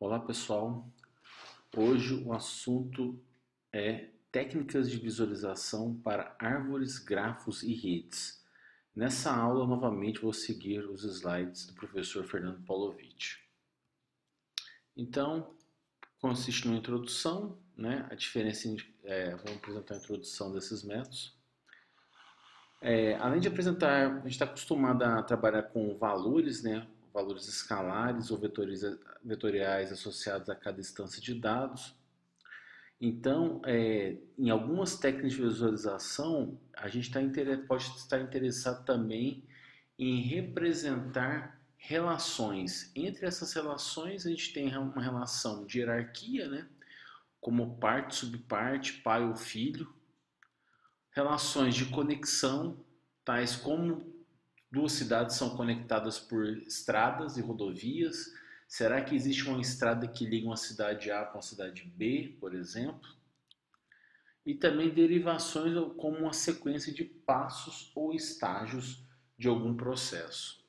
Olá pessoal, hoje o assunto é técnicas de visualização para árvores, grafos e redes. Nessa aula, novamente, vou seguir os slides do professor Fernando Paulovitch. Então, consiste numa introdução, né? A diferença, vamos apresentar a introdução desses métodos. Além de apresentar, a gente está acostumado a trabalhar com valores, né? Valores escalares ou vetoriais associados a cada instância de dados. Então, em algumas técnicas de visualização, a gente pode estar interessado também em representar relações. Entre essas relações, a gente tem uma relação de hierarquia, né? Como parte, subparte, pai ou filho. Relações de conexão, tais como duas cidades são conectadas por estradas e rodovias. Será que existe uma estrada que liga uma cidade A com a cidade B, por exemplo? E também derivações como uma sequência de passos ou estágios de algum processo.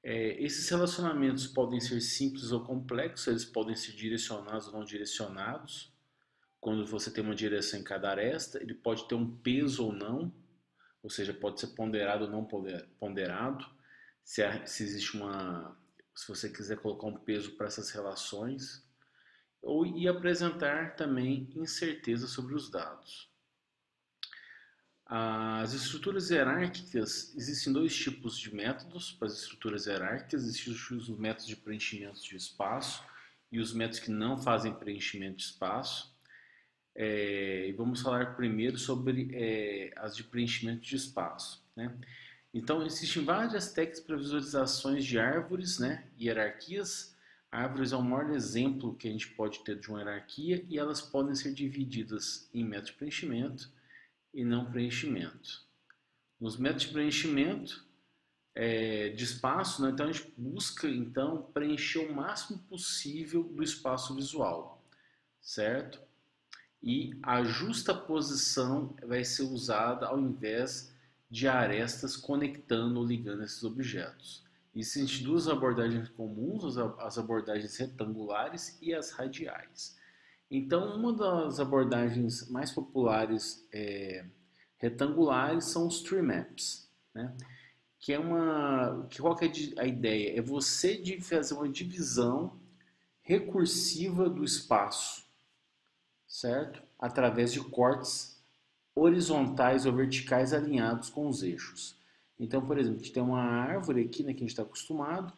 Esses relacionamentos podem ser simples ou complexos, eles podem ser direcionados ou não direcionados. Quando você tem uma direção em cada aresta, ele pode ter um peso ou não, ou seja, pode ser ponderado ou não ponderado. Se existe se você quiser colocar um peso para essas relações, e apresentar também incerteza sobre os dados. As estruturas hierárquicas, existem dois tipos de métodos para as estruturas hierárquicas. Existem os métodos de preenchimento de espaço e os métodos que não fazem preenchimento de espaço. E vamos falar primeiro sobre as de preenchimento de espaço, né? Então, existem várias técnicas para visualizações de árvores, né? Hierarquias. Árvores é o maior exemplo que a gente pode ter de uma hierarquia e elas podem ser divididas em métodos de preenchimento e não preenchimento. Nos métodos de preenchimento de espaço, né? Então a gente busca então preencher o máximo possível do espaço visual, certo? E a justa posição vai ser usada ao invés de arestas conectando ou ligando esses objetos. Existem duas abordagens comuns, as abordagens retangulares e as radiais. Então, uma das abordagens mais populares retangulares são os tree maps, né? Qual que é a ideia? É você fazer uma divisão recursiva do espaço, certo? Através de cortes horizontais ou verticais alinhados com os eixos. Então, por exemplo, a gente tem uma árvore aqui, né, que a gente está acostumado.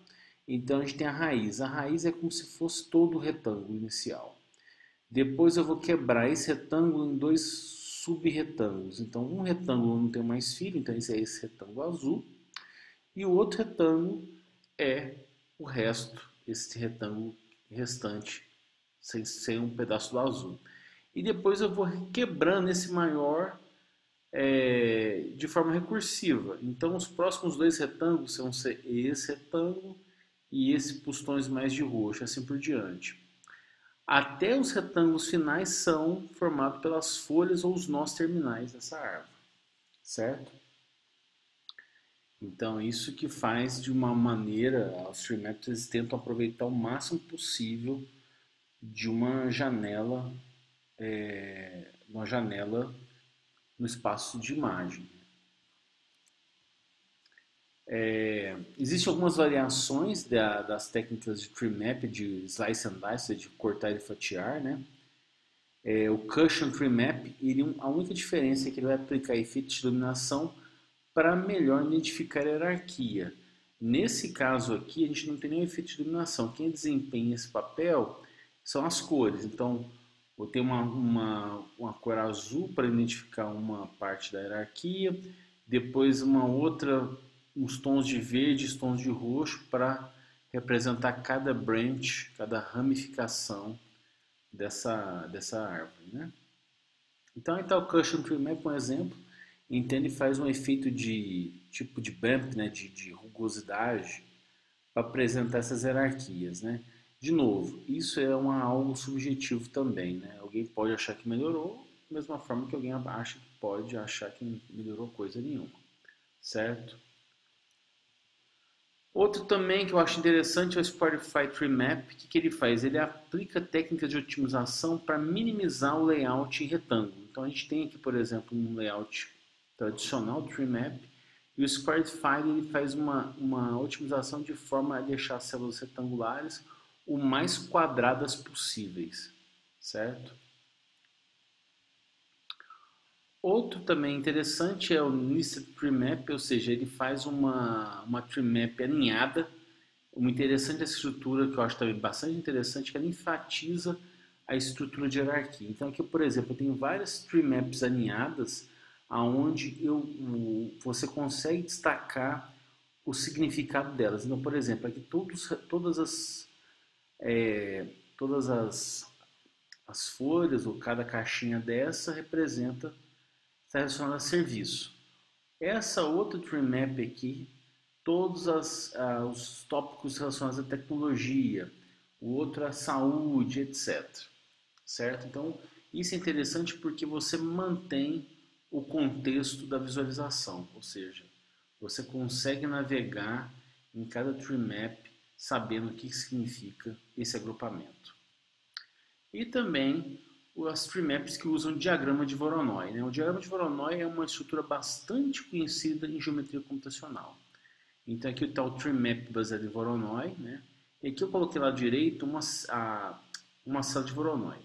Então, a gente tem a raiz. A raiz é como se fosse todo o retângulo inicial. Depois eu vou quebrar esse retângulo em dois sub-retângulos. Então, um retângulo não tem mais fio, então esse é esse retângulo azul. E o outro retângulo é o resto, esse retângulo restante, sem um pedaço do azul. E depois eu vou quebrando esse maior de forma recursiva. Então, os próximos dois retângulos vão ser esse retângulo e esse pustões mais de roxo, assim por diante. Até os retângulos finais são formados pelas folhas ou os nós terminais dessa árvore, certo? Então, isso que faz de uma maneira, os tree maps tentam aproveitar o máximo possível de uma janela no espaço de imagem. Existem algumas variações das técnicas de tree map, de slice and dice, de cortar e fatiar, né? O Cushion Tree Map, a única diferença é que ele vai aplicar efeitos de iluminação para melhor identificar a hierarquia. Nesse caso aqui, a gente não tem nenhum efeito de iluminação. Quem desempenha esse papel são as cores. Então, vou ter uma cor azul para identificar uma parte da hierarquia, depois uma outra, uns tons de verde, os tons de roxo para representar cada branch, cada ramificação dessa árvore, né? Então, o Custom Tree Map, por exemplo, entende e faz um efeito de tipo de bump, né, de rugosidade, para apresentar essas hierarquias, né? De novo, isso é algo subjetivo também, né? Alguém pode achar que melhorou, da mesma forma que alguém acha que pode achar que não melhorou coisa nenhuma, certo? Outro também que eu acho interessante é o Spotify Tree Map. O que ele faz? Ele aplica técnicas de otimização para minimizar o layout em retângulo. Então a gente tem aqui, por exemplo, um layout tradicional do Tree Map e o Spotify ele faz uma otimização de forma a deixar as células retangulares o mais quadradas possíveis, certo? Outro também interessante é o Nested Tree Map, ou seja, ele faz uma Tree Map alinhada. Uma interessante estrutura que eu acho também bastante interessante, que ela enfatiza a estrutura de hierarquia. Então aqui, por exemplo, eu tenho várias Tree Maps alinhadas, aonde você consegue destacar o significado delas. Então, por exemplo, aqui todas as folhas ou cada caixinha dessa representa está relacionado a serviço. Essa outra Tree Map aqui, todos os tópicos relacionados à tecnologia, o outro à saúde, etc. Certo? Então, isso é interessante porque você mantém o contexto da visualização, ou seja, você consegue navegar em cada Tree Map sabendo o que significa esse agrupamento. E também as tree maps que usam diagrama de Voronoi. Né? O diagrama de Voronoi é uma estrutura bastante conhecida em geometria computacional. Então aqui está o tree map baseado em Voronoi, né? E aqui eu coloquei lá direito uma sala de Voronoi.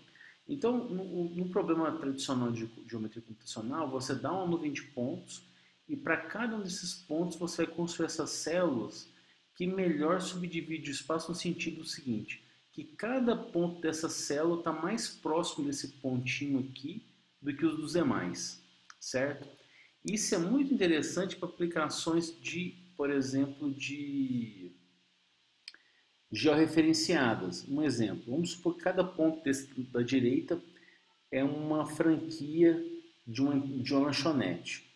Então, no problema tradicional de geometria computacional, você dá uma nuvem de pontos e para cada um desses pontos você vai construir essas células que melhor subdivide o espaço no sentido seguinte, que cada ponto dessa célula está mais próximo desse pontinho aqui do que os dos demais, certo? Isso é muito interessante para aplicações de, por exemplo, de georreferenciadas. Um exemplo, vamos supor que cada ponto da direita é uma franquia de uma lanchonete.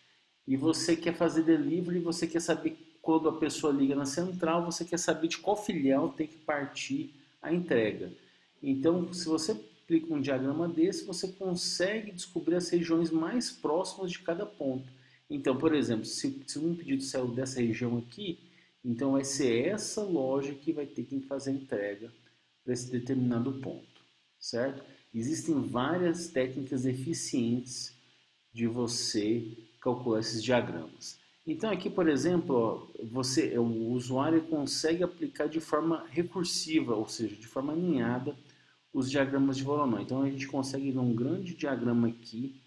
E você quer fazer delivery, você quer saber quando a pessoa liga na central, você quer saber de qual filial tem que partir a entrega. Então, se você aplica um diagrama desse, você consegue descobrir as regiões mais próximas de cada ponto. Então, por exemplo, se um pedido saiu dessa região aqui, então vai ser essa loja que vai ter que fazer a entrega para esse determinado ponto, certo? Existem várias técnicas eficientes de você calcular esses diagramas. Então aqui, por exemplo, o usuário consegue aplicar de forma recursiva, ou seja, de forma alinhada, os diagramas de Voronoi. Então a gente consegue ver um grande diagrama aqui,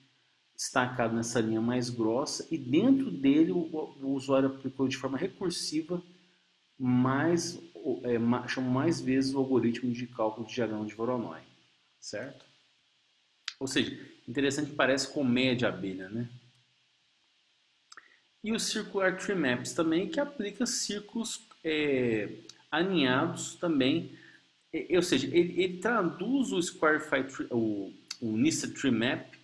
destacado nessa linha mais grossa, e dentro dele o usuário aplicou de forma recursiva chama mais vezes o algoritmo de cálculo de diagrama de Voronoi, certo? Ou seja, interessante que parece colmeia de abelha, né? E o Circular Tree Maps também, que aplica círculos alinhados também, ou seja, ele traduz o o Nested Tree Map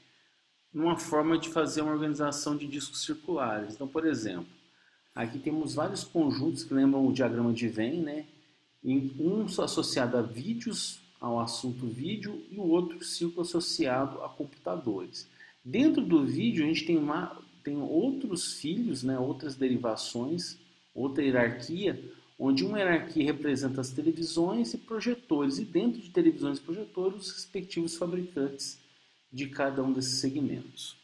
numa forma de fazer uma organização de discos circulares. Então, por exemplo, aqui temos vários conjuntos que lembram o diagrama de Venn, né? Um associado a vídeos, ao assunto vídeo, e o outro círculo associado a computadores. Dentro do vídeo, a gente tem outros filhos, né? Outras derivações, outra hierarquia, onde uma hierarquia representa as televisões e projetores, e dentro de televisões e projetores, os respectivos fabricantes de cada um desses segmentos.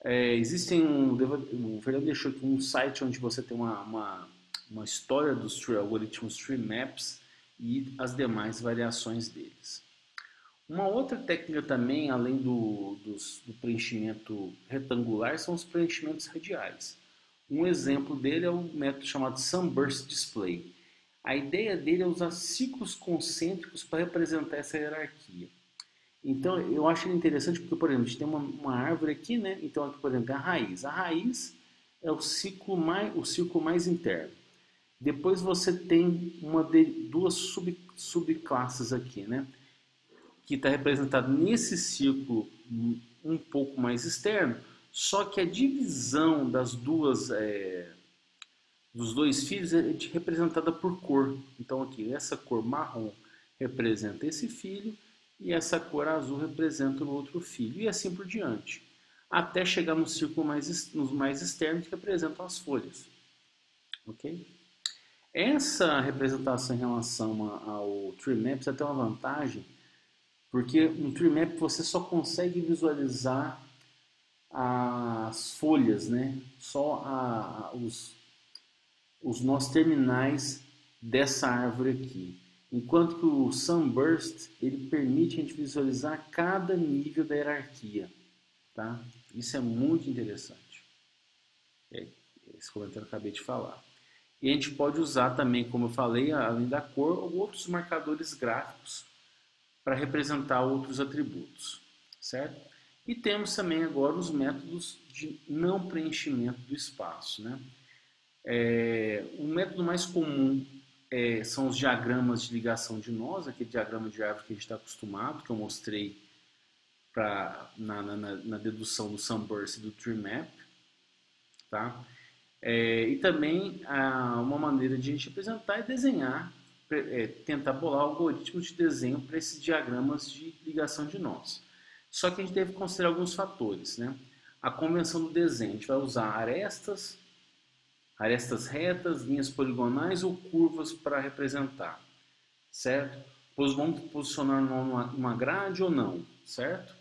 O Fernando deixou aqui um site onde você tem uma história dos algoritmos Tree Maps e as demais variações deles. Uma outra técnica também, além do preenchimento retangular, são os preenchimentos radiais. Um exemplo dele é o método chamado Sunburst Display. A ideia dele é usar ciclos concêntricos para representar essa hierarquia. Então, eu acho ele interessante porque, por exemplo, a gente tem uma árvore aqui, né? Então, aqui, por exemplo, é a raiz. A raiz é o círculo mais interno. Depois você tem duas subclasses aqui, né? Que está representado nesse círculo um pouco mais externo, só que a divisão dos dois fios é representada por cor. Então, aqui, essa cor marrom representa esse filho, e essa cor azul representa o outro filho, e assim por diante, até chegar no círculo mais externo que representam as folhas, ok? Essa representação em relação ao tree map você tem uma vantagem, porque no tree map você só consegue visualizar as folhas, né? Só os nós terminais dessa árvore aqui. Enquanto que o Sunburst ele permite a gente visualizar cada nível da hierarquia, tá? Isso é muito interessante. Esse comentário eu acabei de falar. E a gente pode usar também, como eu falei, além da cor, outros marcadores gráficos para representar outros atributos, certo? E temos também agora os métodos de não preenchimento do espaço, né? O método mais comum são os diagramas de ligação de nós, aquele diagrama de árvore que a gente está acostumado, que eu mostrei na dedução do Sunburst e do Tree Map, tá? E também uma maneira de a gente representar é desenhar, tentar bolar algoritmos de desenho para esses diagramas de ligação de nós. Só que a gente deve considerar alguns fatores, né? A convenção do desenho, a gente vai usar arestas retas, linhas poligonais ou curvas para representar, certo? Pois vamos posicionar numa grade ou não, certo?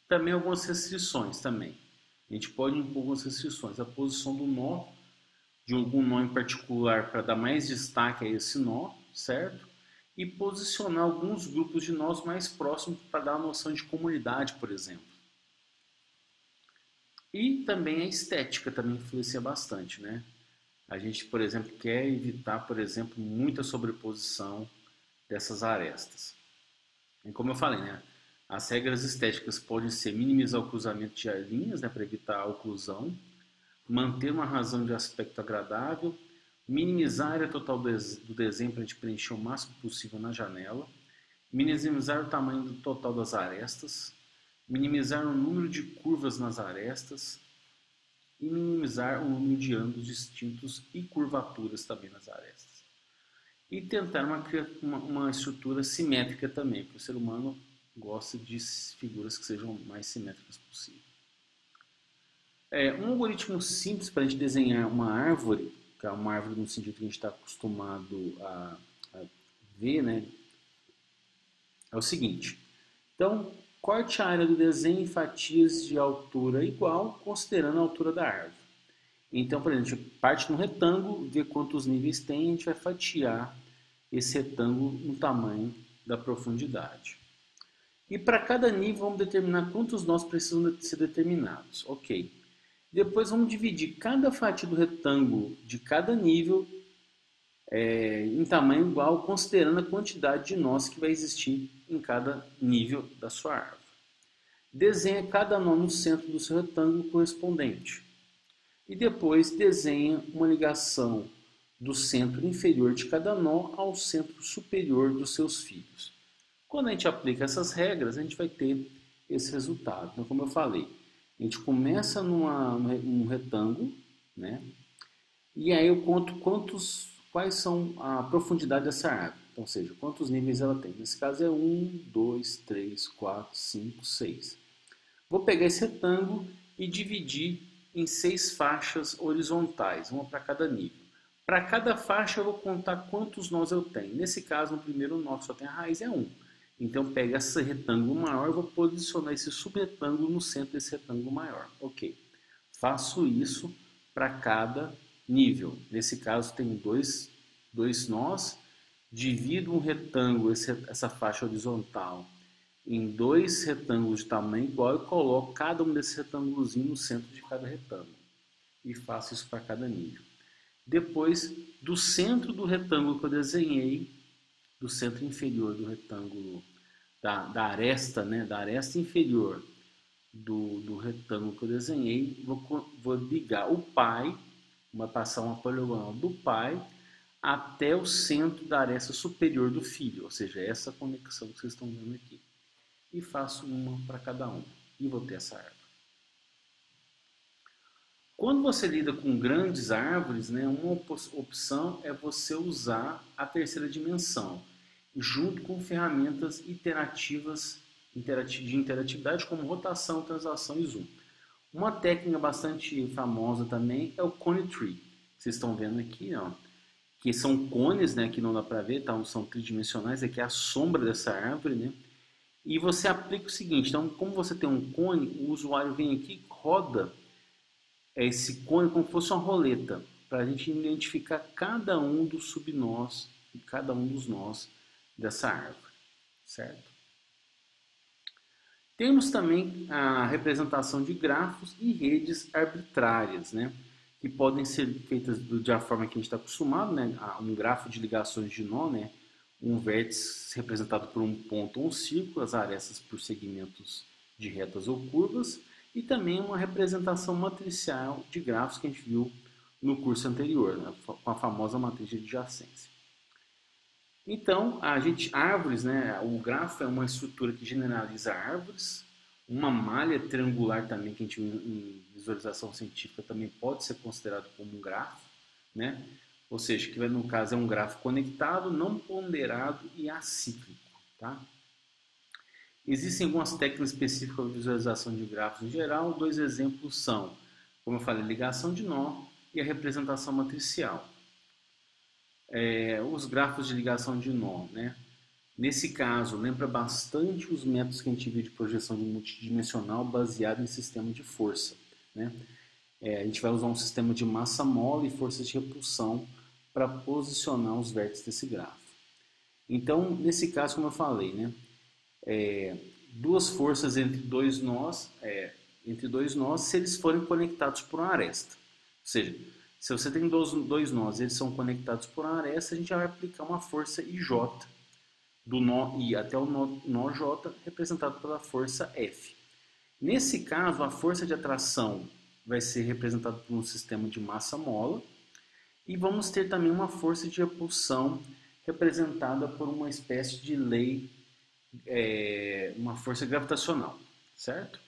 Também algumas restrições também. A gente pode impor algumas restrições. A posição do nó, de algum nó em particular para dar mais destaque a esse nó, certo? E posicionar alguns grupos de nós mais próximos para dar a noção de comunidade, por exemplo. E também a estética também influencia bastante, né? A gente, por exemplo, quer evitar, por exemplo, muita sobreposição dessas arestas. E como eu falei, né? As regras estéticas podem ser minimizar o cruzamento de linhas, né, para evitar a oclusão, manter uma razão de aspecto agradável, minimizar a área total do desenho para a gente preencher o máximo possível na janela, minimizar o tamanho do total das arestas, minimizar o número de curvas nas arestas e minimizar o número de ângulos distintos e curvaturas também nas arestas. E tentar uma estrutura simétrica também, porque o ser humano gosta de figuras que sejam mais simétricas possível. Um algoritmo simples para a gente desenhar uma árvore, que é uma árvore no sentido que a gente está acostumado a ver, né? É o seguinte. Então, corte a área do desenho em fatias de altura igual, considerando a altura da árvore. Então, por exemplo, a gente parte no retângulo, vê quantos níveis tem, a gente vai fatiar esse retângulo no tamanho da profundidade. E para cada nível vamos determinar quantos nós precisam ser determinados. Ok. Depois vamos dividir cada fatia do retângulo de cada nível em tamanho igual, considerando a quantidade de nós que vai existir em cada nível da sua árvore. Desenha cada nó no centro do seu retângulo correspondente. E depois desenha uma ligação do centro inferior de cada nó ao centro superior dos seus fios. Quando a gente aplica essas regras, a gente vai ter esse resultado. Então, como eu falei, a gente começa num retângulo, né? E aí eu conto quais são a profundidade dessa árvore. Então, ou seja, quantos níveis ela tem. Nesse caso é 1, 2, 3, 4, 5, 6. Vou pegar esse retângulo e dividir em 6 faixas horizontais, uma para cada nível. Para cada faixa eu vou contar quantos nós eu tenho. Nesse caso, no primeiro nó que só tem a raiz é 1. Então, pega esse retângulo maior e vou posicionar esse subretângulo no centro desse retângulo maior. Ok. Faço isso para cada nível. Nesse caso, tem dois nós. Divido um retângulo, essa faixa horizontal, em 2 retângulos de tamanho igual e coloco cada um desses retângulos no centro de cada retângulo. E faço isso para cada nível. Depois, do centro do retângulo que eu desenhei, do centro inferior do retângulo, da aresta, né, da aresta inferior do retângulo que eu desenhei, vou ligar o pai, vai passar uma poligonal do pai até o centro da aresta superior do fio, ou seja, essa conexão que vocês estão vendo aqui. E faço uma para cada um, e vou ter essa árvore. Quando você lida com grandes árvores, né, uma opção é você usar a terceira dimensão, junto com ferramentas iterativas de interatividade como rotação, translação e zoom. Uma técnica bastante famosa também é o Cone Tree. Vocês estão vendo aqui, ó, que são cones, né, que não dá para ver, tá? São tridimensionais, aqui é a sombra dessa árvore, né? E você aplica o seguinte, então como você tem um cone, o usuário vem aqui, roda esse cone como se fosse uma roleta, para a gente identificar cada um dos subnós, cada um dos nós dessa árvore, certo? Temos também a representação de grafos e redes arbitrárias, né? Que podem ser feitas da forma que a gente está acostumado, né? Um grafo de ligações de nó, né? Um vértice representado por um ponto ou um círculo, as arestas por segmentos de retas ou curvas, e também uma representação matricial de grafos que a gente viu no curso anterior, né? Com a famosa matriz de adjacência. Então, árvores, né? O grafo é uma estrutura que generaliza árvores, uma malha triangular também que a gente em visualização científica também pode ser considerado como um grafo, né? Ou seja, que no caso é um grafo conectado, não ponderado e acíclico, tá? Existem algumas técnicas específicas para visualização de grafos em geral. Dois exemplos são, como eu falei, ligação de nó e a representação matricial. Os grafos de ligação de nó, né? Nesse caso, lembra bastante os métodos que a gente viu de projeção de multidimensional baseado em sistema de força, né? A gente vai usar um sistema de massa mole e forças de repulsão para posicionar os vértices desse grafo. Então, nesse caso, como eu falei, né? Duas forças entre dois nós, se eles forem conectados por uma aresta. Ou seja, se você tem dois nós e eles são conectados por uma aresta, a gente vai aplicar uma força IJ do nó I até o nó J, representado pela força F. Nesse caso, a força de atração vai ser representada por um sistema de massa mola e vamos ter também uma força de repulsão representada por uma espécie de lei, uma força gravitacional, certo?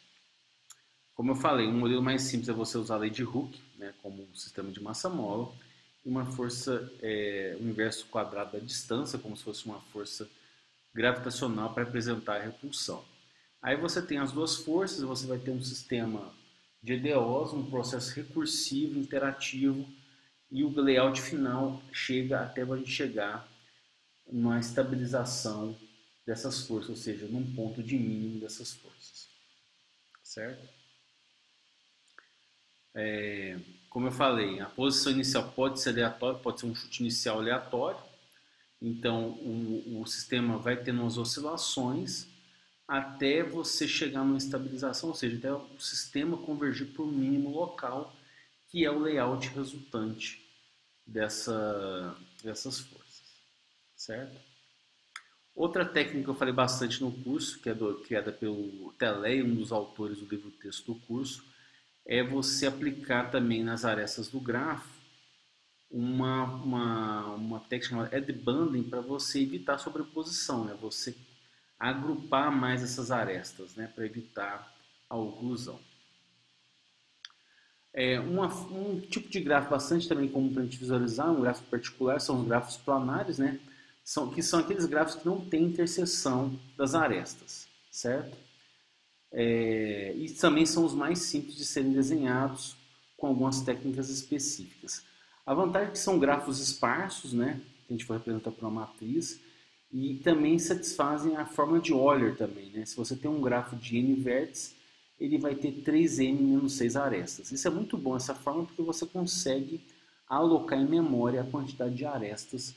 Como eu falei, um modelo mais simples é você usar a lei de Hooke, né, como um sistema de massa mola, e uma força, o inverso quadrado da distância, como se fosse uma força gravitacional para representar a repulsão. Aí você tem as duas forças, você vai ter um sistema de EDOs, um processo recursivo, interativo, e o layout final chega até a gente chegar numa estabilização dessas forças, ou seja, num ponto de mínimo dessas forças, certo? Como eu falei, a posição inicial pode ser aleatória, pode ser um chute inicial aleatório, então o sistema vai tendo umas oscilações até você chegar numa estabilização, ou seja, até o sistema convergir para o mínimo local, que é o layout resultante dessas forças, certo? Outra técnica que eu falei bastante no curso, que é criada pelo Telley, um dos autores do livro texto do curso, é você aplicar também nas arestas do grafo uma técnica chamada edge-banding para você evitar sobreposição, né? Você agrupar mais essas arestas, né? Para evitar a oclusão. Um tipo de gráfico bastante também comum para a gente visualizar, um gráfico particular, são os grafos planares, né? Que são aqueles gráficos que não têm interseção das arestas, certo? E também são os mais simples de serem desenhados com algumas técnicas específicas. A vantagem é que são grafos esparsos, né? Que a gente for representar por uma matriz, e também satisfazem a forma de Euler também, né? Se você tem um grafo de n vértices, ele vai ter 3n menos 6 arestas. Isso é muito bom, essa forma, porque você consegue alocar em memória a quantidade de arestas,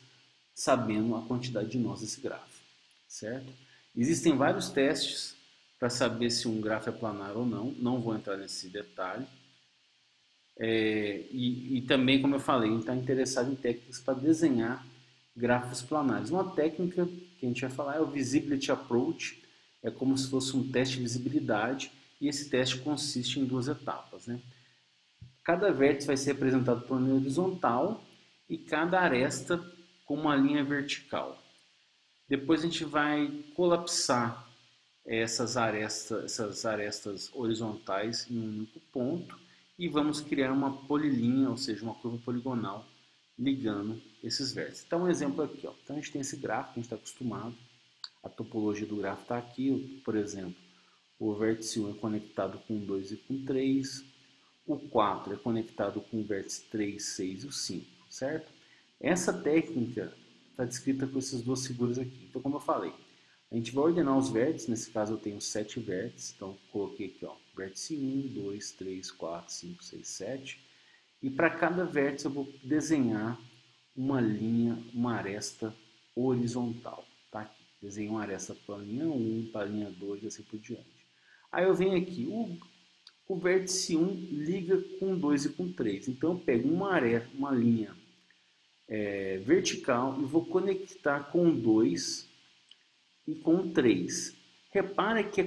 sabendo a quantidade de nós desse grafo, certo? Existem vários testes para saber se um grafo é planar ou não, não vou entrar nesse detalhe. E também, como eu falei, a gente está interessado em técnicas para desenhar grafos planares. Uma técnica que a gente vai falar é o Visibility Approach, é como se fosse um teste de visibilidade, e esse teste consiste em duas etapas, né? Cada vértice vai ser representado por uma linha horizontal e cada aresta com uma linha vertical. Depois a gente vai colapsar essas arestas horizontais em um único ponto e vamos criar uma polilinha, ou seja, uma curva poligonal ligando esses vértices. Então, um exemplo aqui, ó. Então a gente tem esse gráfico que a gente está acostumado, a topologia do gráfico está aqui, por exemplo, o vértice 1 é conectado com 2 e com 3, o 4 é conectado com o vértice 3, 6 e o 5, certo? Essa técnica está descrita com essas duas figuras aqui. Então, como eu falei, a gente vai ordenar os vértices. Nesse caso eu tenho 7 vértices, então coloquei aqui, ó, vértice 1, 2, 3, 4, 5, 6, 7. E para cada vértice eu vou desenhar uma linha, uma aresta horizontal. Tá aqui. Desenho uma aresta para a linha 1, para a linha 2 e assim por diante. Aí eu venho aqui, o vértice 1 liga com 2 e com 3. Então eu pego uma linha vertical e vou conectar com 2 e com 3. Repara que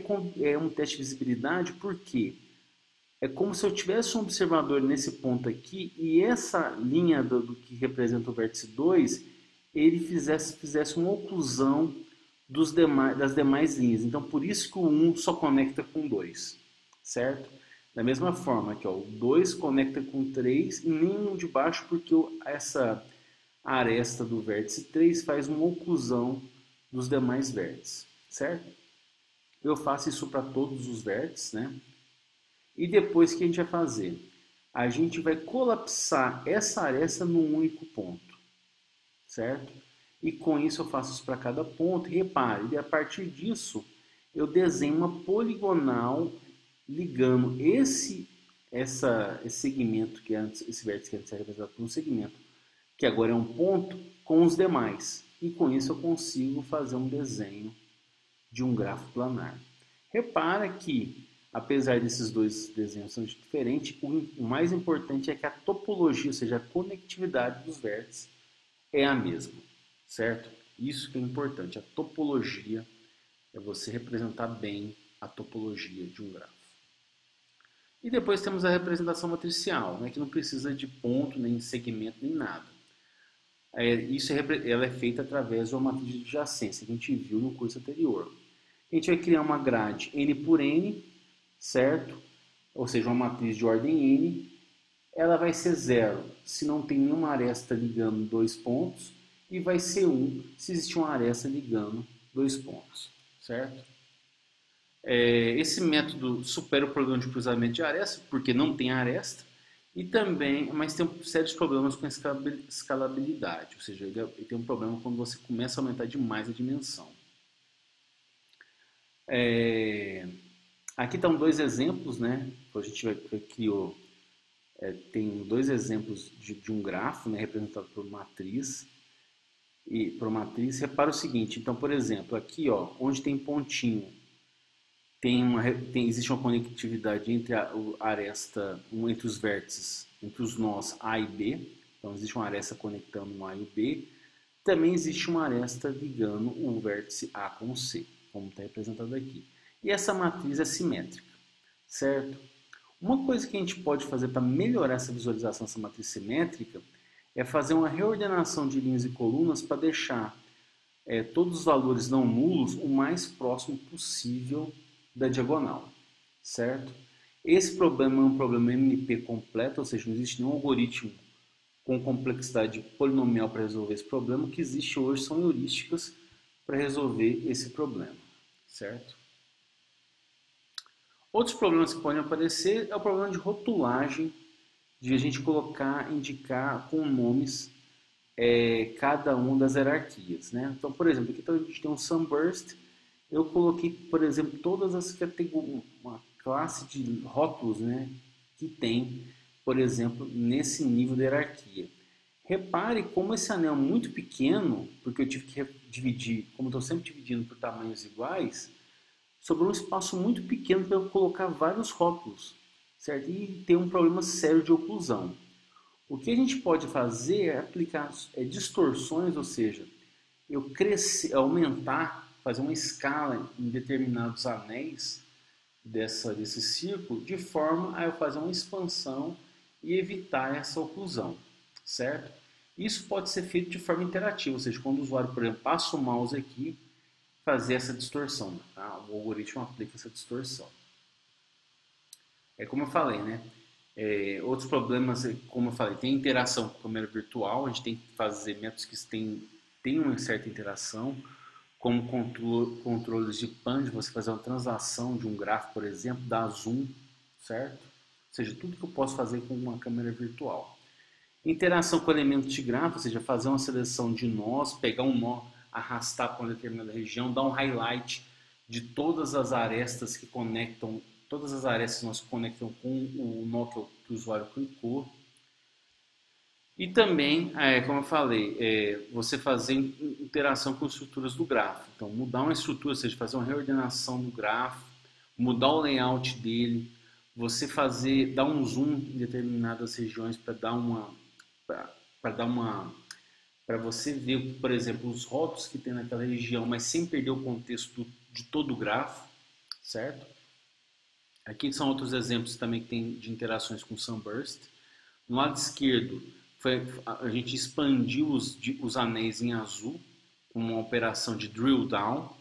é um teste de visibilidade porque é como se eu tivesse um observador nesse ponto aqui e essa linha do que representa o vértice 2, ele fizesse uma oclusão das demais linhas. Então, por isso que o 1 só conecta com 2, certo? Da mesma forma que o 2 conecta com 3 e nenhum de baixo, porque essa aresta do vértice 3 faz uma oclusão dos demais vértices, certo? Eu faço isso para todos os vértices, né? E depois o que a gente vai fazer? A gente vai colapsar essa aresta num único ponto, certo? E com isso eu faço isso para cada ponto. E repare, a partir disso eu desenho uma poligonal ligando esse segmento que antes, esse vértice que antes era representado por um segmento, que agora é um ponto, com os demais. E com isso eu consigo fazer um desenho de um grafo planar. Repara que, apesar desses dois desenhos serem diferentes, o mais importante é que a topologia, ou seja, a conectividade dos vértices, é a mesma, certo? Isso que é importante, a topologia é você representar bem a topologia de um grafo. E depois temos a representação matricial, né, que não precisa de ponto, nem segmento, nem nada. Ela é feita através de uma matriz de adjacência que a gente viu no curso anterior. A gente vai criar uma grade n por n, certo? Ou seja, uma matriz de ordem n. Ela vai ser 0 se não tem nenhuma aresta ligando dois pontos e vai ser 1 se existe uma aresta ligando dois pontos, certo? Esse método supera o problema de cruzamento de aresta, porque não tem aresta, e também, mas tem sérios problemas com a escalabilidade, ou seja, ele tem um problema quando você começa a aumentar demais a dimensão. Aqui estão dois exemplos, né? A gente criou, tem dois exemplos de um grafo, né, representado por matriz. E por matriz, repara o seguinte, então, por exemplo, aqui, ó, onde tem pontinho, existe uma conectividade entre a aresta, entre os vértices, entre os nós A e B. Então, existe uma aresta conectando um A e o B. Também existe uma aresta ligando o vértice A com o C, como está representado aqui. E essa matriz é simétrica, certo? Uma coisa que a gente pode fazer para melhorar essa visualização dessa matriz simétrica é fazer uma reordenação de linhas e colunas para deixar todos os valores não nulos o mais próximo possível da diagonal, certo? Esse problema é um problema MNP completo, ou seja, não existe nenhum algoritmo com complexidade polinomial para resolver esse problema. O que existe hoje são heurísticas para resolver esse problema, certo? Outros problemas que podem aparecer é o problema de rotulagem, de a gente indicar com nomes cada uma das hierarquias, né? Então, por exemplo, aqui a gente tem um sunburst. Eu coloquei, por exemplo, todas as categorias, uma classe de rótulos, né, que tem, por exemplo, nesse nível de hierarquia. Repare como esse anel é muito pequeno, porque eu tive que dividir, como estou sempre dividindo por tamanhos iguais, sobrou um espaço muito pequeno para eu colocar vários rótulos, certo? E tem um problema sério de oclusão. O que a gente pode fazer é aplicar distorções, ou seja, eu aumentar, fazer uma escala em determinados anéis desse círculo, de forma a eu fazer uma expansão e evitar essa oclusão, certo? Isso pode ser feito de forma interativa, ou seja, quando o usuário, por exemplo, passa o mouse aqui, fazer essa distorção, tá? O algoritmo aplica essa distorção. É como eu falei, né? Outros problemas, como eu falei, tem interação com a câmera virtual, a gente tem que fazer métodos que têm uma certa interação, como controles de pan, de você fazer uma translação de um gráfico, por exemplo, dar zoom, certo? Ou seja, tudo que eu posso fazer com uma câmera virtual. Interação com elementos de grafo, ou seja, fazer uma seleção de nós, pegar um nó, arrastar para uma determinada região, dar um highlight de todas as arestas que conectam, todas as arestas que nós conectam com o nó que o usuário clicou. E também, como eu falei, você fazer interação com estruturas do grafo. Então, mudar uma estrutura, ou seja, fazer uma reordenação do grafo, mudar o layout dele, você fazer, dar um zoom em determinadas regiões para dar uma, para você ver, por exemplo, os rótulos que tem naquela região, mas sem perder o contexto de todo o grafo, certo? Aqui são outros exemplos também que tem de interações com Sunburst. No lado esquerdo, a gente expandiu os anéis em azul, com uma operação de drill down,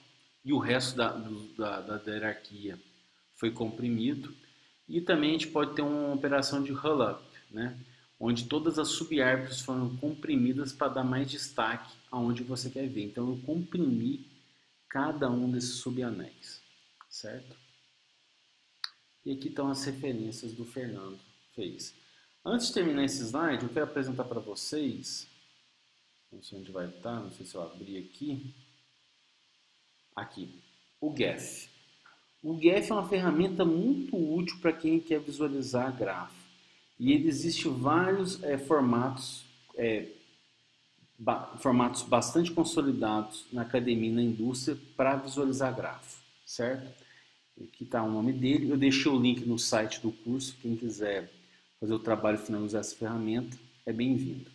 e o resto da hierarquia foi comprimido. E também a gente pode ter uma operação de roll up, né? Onde todas as subárvores foram comprimidas para dar mais destaque aonde você quer ver. Então eu comprimi cada um desses subanéis, certo? E aqui estão as referências do Fernando fez. Antes de terminar esse slide, eu quero apresentar para vocês, não sei onde vai estar, não sei se eu abrir aqui, o GEF. O GEF é uma ferramenta muito útil para quem quer visualizar grafo. E ele existe vários formatos bastante consolidados na academia e na indústria para visualizar grafo, certo? Aqui está o nome dele. Eu deixei o link no site do curso. Quem quiser fazer o trabalho final e usar essa ferramenta, é bem-vindo.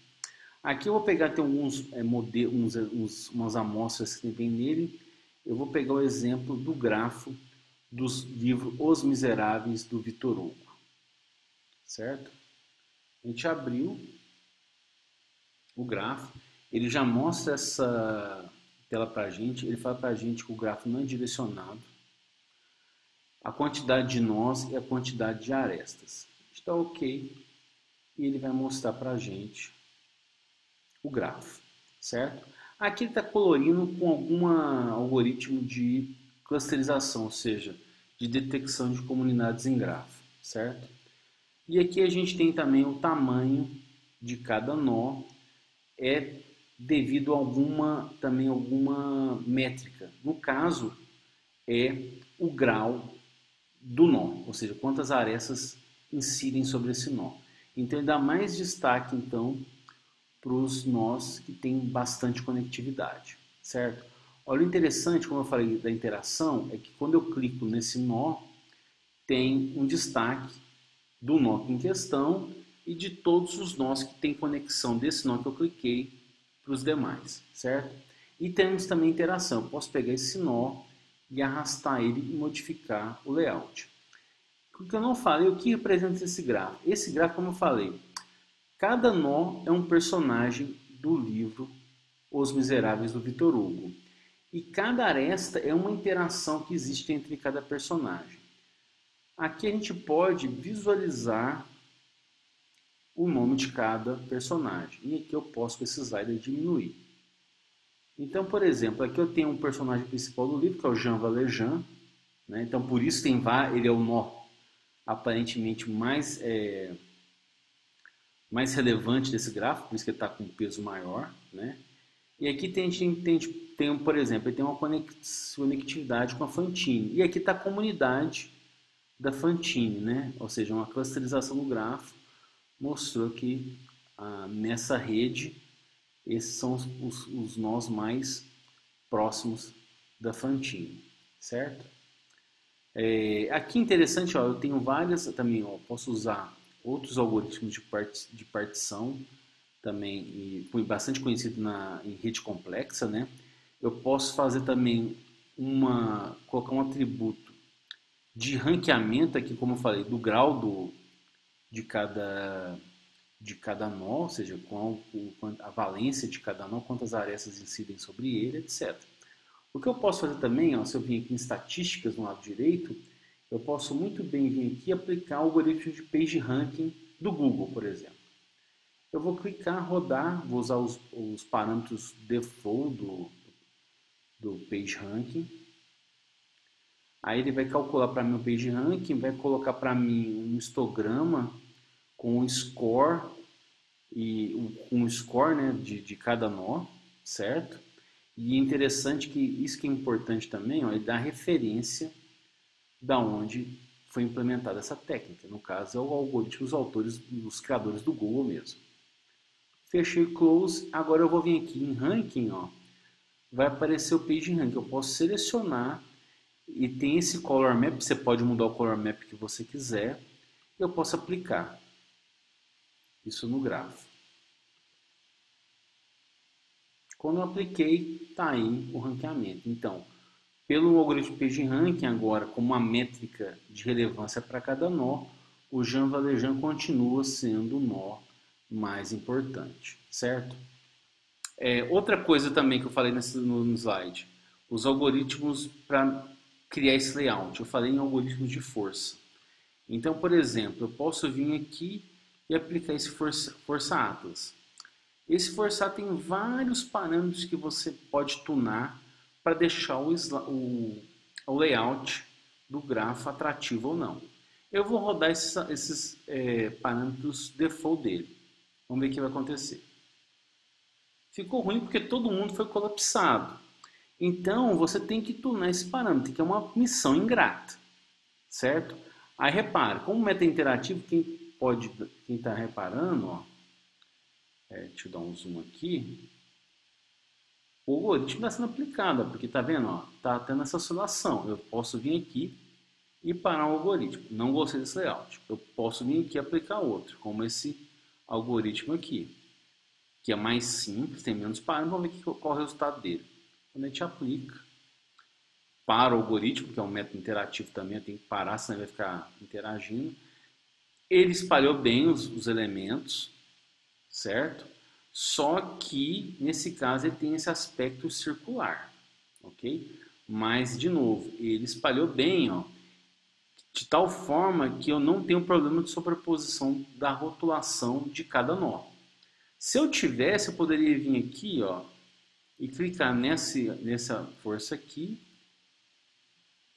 Aqui eu vou pegar, tem alguns modelos, umas amostras que tem nele. Eu vou pegar o exemplo do grafo do livro Os Miseráveis, do Victor Hugo. Certo? A gente abriu o grafo. Ele já mostra essa tela para a gente. Ele fala para a gente que o grafo não é direcionado, a quantidade de nós e a quantidade de arestas. Está ok. E ele vai mostrar para a gente o grafo, certo? Aqui ele está colorindo com algum algoritmo de clusterização, ou seja, de detecção de comunidades em grafo, certo? E aqui a gente tem também o tamanho de cada nó, devido a alguma métrica. No caso, é o grau do nó, ou seja, quantas arestas incidem sobre esse nó. Então ele dá mais destaque então para os nós que têm bastante conectividade, certo? Olha, o interessante, como eu falei da interação, é que quando eu clico nesse nó, tem um destaque do nó em questão e de todos os nós que têm conexão desse nó que eu cliquei para os demais, certo? E temos também interação. Eu posso pegar esse nó e arrastar ele e modificar o layout. O que eu não falei, o que representa esse gráfico? Esse gráfico, como eu falei, cada nó é um personagem do livro Os Miseráveis, do Victor Hugo. E cada aresta é uma interação que existe entre cada personagem. Aqui a gente pode visualizar o nome de cada personagem. E aqui eu posso, com esse slider, diminuir. Então, por exemplo, aqui eu tenho um personagem principal do livro, que é o Jean Valjean. Né? Então, por isso ele é o nó aparentemente mais relevante desse gráfico, por isso que ele está com um peso maior. Né? E aqui tem, por exemplo, ele tem uma conectividade com a Fantine. E aqui está a comunidade da Fantine, né? Ou seja, uma clusterização do grafo mostrou que nessa rede esses são os nós mais próximos da Fantine, certo? Aqui interessante, ó, eu tenho várias também, ó, posso usar outros algoritmos de partição também, e foi bastante conhecido em rede complexa, né? Eu posso fazer também colocar um atributo de ranqueamento aqui, como eu falei, do grau de cada nó, ou seja, a valência de cada nó, quantas arestas incidem sobre ele, etc. O que eu posso fazer também, ó, se eu vim aqui em estatísticas no lado direito, eu posso muito bem vir aqui e aplicar o algoritmo de page ranking do Google, por exemplo. Eu vou clicar, rodar, vou usar os parâmetros default do page ranking. Aí ele vai calcular para mim o page ranking, vai colocar para mim um histograma com o score e um score, né, de cada nó, certo? E é interessante que isso que é importante também, ó, ele dá referência da onde foi implementada essa técnica. No caso, é o algoritmo dos autores, dos criadores do Google mesmo. Fechei close, agora eu vou vir aqui em ranking, ó, vai aparecer o page ranking. Eu posso selecionar e tem esse color map, você pode mudar o color map que você quiser. Eu posso aplicar isso no grafo. Quando eu apliquei, está aí o ranqueamento. Então, pelo algoritmo PageRank agora, como uma métrica de relevância para cada nó, o Jean Valjean continua sendo o nó mais importante, certo? Outra coisa também que eu falei no slide, os algoritmos para criar esse layout. Eu falei em algoritmos de força. Então, por exemplo, eu posso vir aqui e aplicar esse Força Atlas. Esse Força tem vários parâmetros que você pode tunar para deixar o layout do grafo atrativo ou não. Eu vou rodar esses parâmetros default dele. Vamos ver o que vai acontecer. Ficou ruim porque todo mundo foi colapsado. Então, você tem que tunar esse parâmetro, que é uma missão ingrata, certo? Aí, repare, como meta interativo, quem está reparando, ó, deixa eu dar um zoom aqui, o algoritmo está sendo aplicado, porque tá vendo, ó, tá tendo essa oscilação. Eu posso vir aqui e parar o algoritmo. Não gostei desse layout. Eu posso vir aqui e aplicar outro, como esse algoritmo aqui, que é mais simples, tem menos parâmetros. Vamos ver qual é o resultado dele. Quando a gente aplica, para o algoritmo, que é um método interativo também, eu tenho que parar, senão ele vai ficar interagindo. Ele espalhou bem os elementos, certo? Só que, nesse caso, ele tem esse aspecto circular, ok? Mas, de novo, ele espalhou bem, ó, de tal forma que eu não tenho problema de sobreposição da rotulação de cada nó. Se eu tivesse, eu poderia vir aqui, ó, e clicar nessa força aqui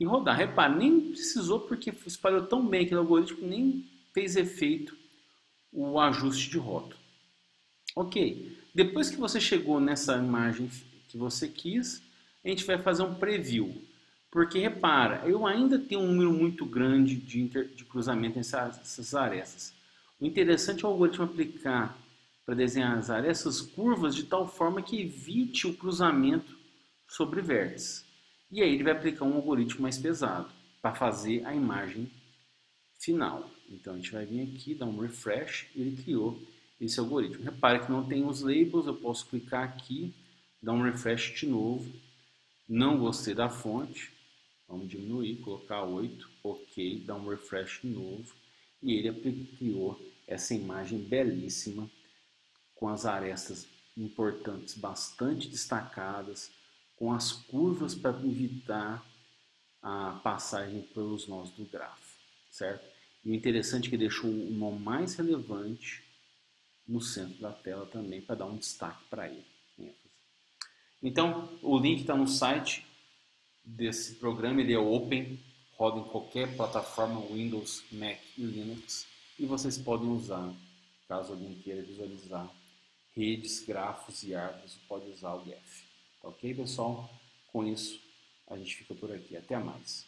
e rodar. Repare, nem precisou porque espalhou tão bem aquele algoritmo, nem fez efeito o ajuste de rótulo. Ok, depois que você chegou nessa imagem que você quis, a gente vai fazer um preview. Porque repara, eu ainda tenho um número muito grande de cruzamento nessas arestas. O interessante é o algoritmo aplicar para desenhar as arestas curvas de tal forma que evite o cruzamento sobre vértices. E aí ele vai aplicar um algoritmo mais pesado para fazer a imagem final. Então a gente vai vir aqui, dar um refresh, e ele criou esse algoritmo. Repare que não tem os labels, eu posso clicar aqui, dar um refresh de novo. Não gostei da fonte, vamos diminuir, colocar 8, ok, dar um refresh de novo. E ele criou essa imagem belíssima, com as arestas importantes bastante destacadas, com as curvas para evitar a passagem pelos nós do grafo, certo? E o interessante é que deixou o nó mais relevante no centro da tela também, para dar um destaque para ele. Então, o link está no site desse programa, ele é open, roda em qualquer plataforma, Windows, Mac e Linux, e vocês podem usar, caso alguém queira visualizar redes, grafos e árvores, pode usar o GEF. Ok, pessoal? Com isso, a gente fica por aqui. Até mais.